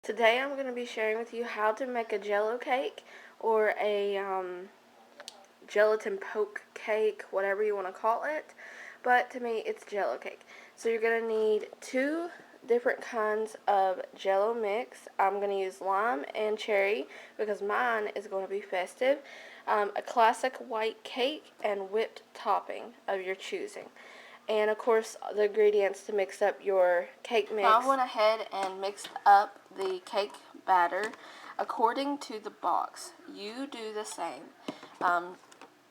Today I'm going to be sharing with you how to make a Jello cake or a gelatin poke cake, whatever you want to call it, but to me it's Jello cake. So you're going to need two different kinds of Jello mix. I'm going to use lime and cherry because mine is going to be festive, a classic white cake, and whipped topping of your choosing. And of course the ingredients to mix up your cake mix. Now I went ahead and mixed up the cake batter according to the box. You do the same.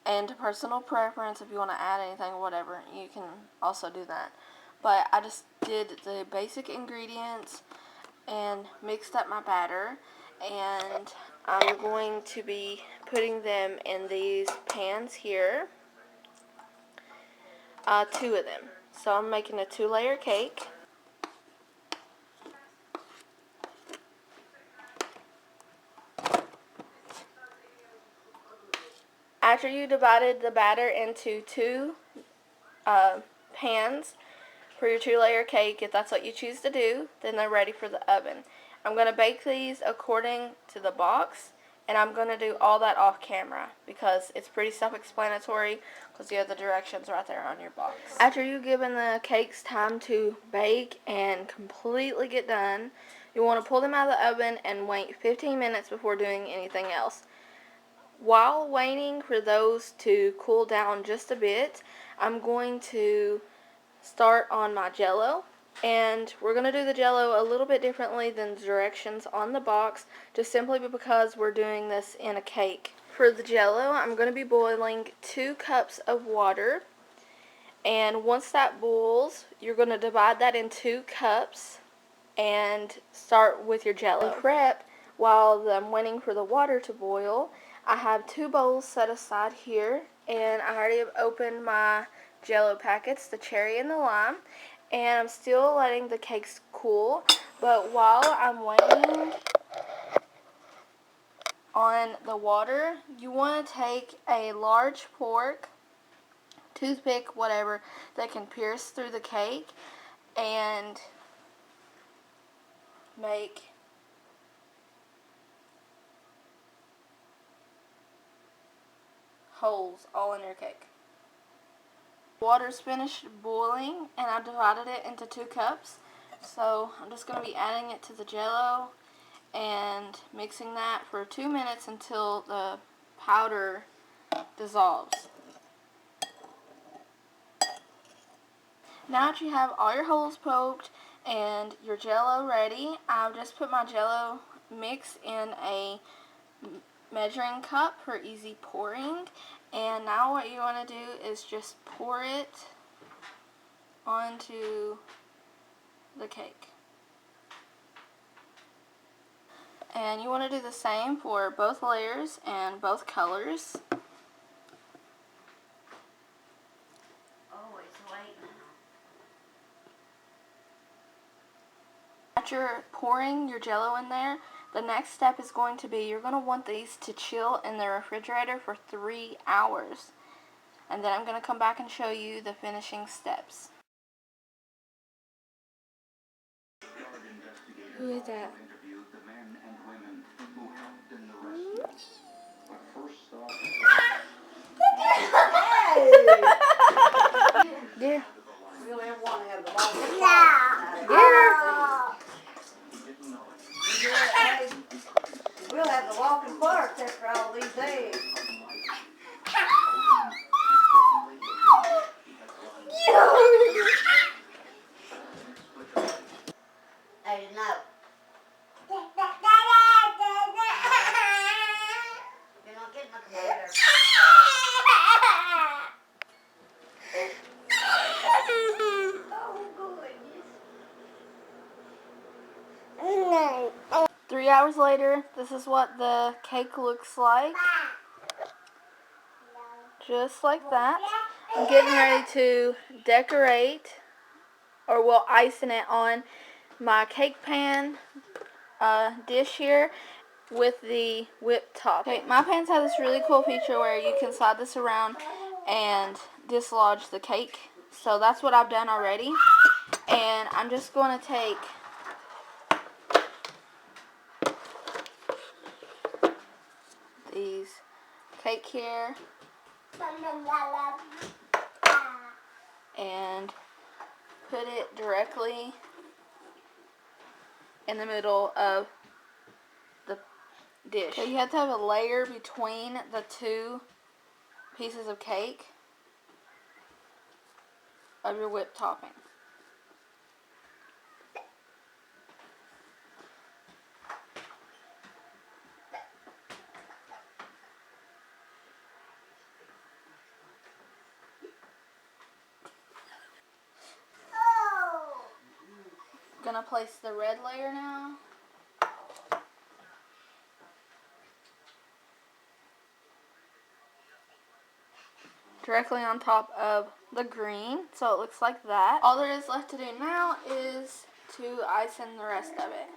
And to personal preference, if you want to add anything or whatever, you can also do that. But I just did the basic ingredients and mixed up my batter, and I'm going to be putting them in these pans here. Two of them. So I'm making a 2-layer cake. After you divided the batter into two pans for your 2-layer cake, if that's what you choose to do, then they're ready for the oven. I'm going to bake these according to the box, and I'm going to do all that off camera because it's pretty self-explanatory because you have the directions right there on your box. After you've given the cakes time to bake and completely get done, you want to pull them out of the oven and wait 15 minutes before doing anything else. While waiting for those to cool down just a bit, I'm going to start on my Jello. And we're going to do the Jello a little bit differently than the directions on the box, just simply because we're doing this in a cake. For the Jello, I'm going to be boiling 2 cups of water. And once that boils, you're going to divide that in 2 cups and start with your Jello. Prep, while I'm waiting for the water to boil, I have 2 bowls set aside here, and I already have opened my Jello packets, the cherry and the lime, and I'm still letting the cakes cool. But while I'm waiting on the water, you want to take a large fork, toothpick, whatever, that can pierce through the cake and make holes all in your cake. Water's finished boiling, and I divided it into 2 cups. So I'm just going to be adding it to the Jello and mixing that for 2 minutes until the powder dissolves. Now that you have all your holes poked and your Jello ready, I've just put my Jello mix in a measuring cup for easy pouring. And now what you want to do is just pour it onto the cake. And you want to do the same for both layers and both colors. After you're pouring your Jello in there, the next step is going to be you're going to want these to chill in the refrigerator for 3 hours. And then I'm going to come back and show you the finishing steps. Who is that? Dear. We'll have to walk in park after all these days. Hey, no. You're not getting my computer. Oh, goodness. 3 hours later, this is what the cake looks like. Just like that. I'm getting ready to decorate, or well, icing it on my cake pan dish here with the whipped topping. Okay, my pans have this really cool feature where you can slide this around and dislodge the cake. So that's what I've done already. And I'm just going to take cake here. And put it directly in the middle of the dish. So you have to have a layer between the two pieces of cake of your whipped topping. Gonna place the red layer now. Directly on top of the green, so it looks like that. All there is left to do now is to icing the rest of it.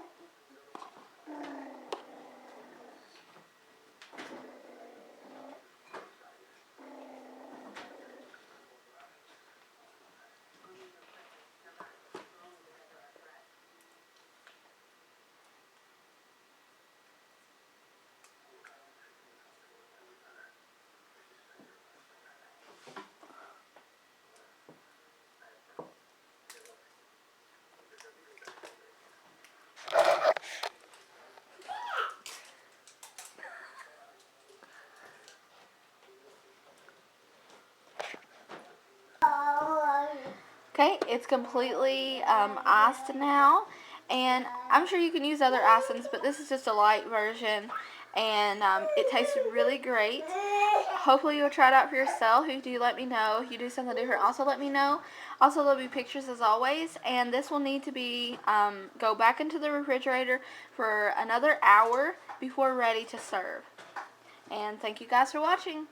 Okay, it's completely iced now, and I'm sure you can use other icings, but this is just a light version, and it tastes really great. Hopefully you'll try it out for yourself. If you do, let me know. If you do something different, also let me know. Also, there'll be pictures as always, and this will need to be go back into the refrigerator for another hour before ready to serve. And thank you guys for watching.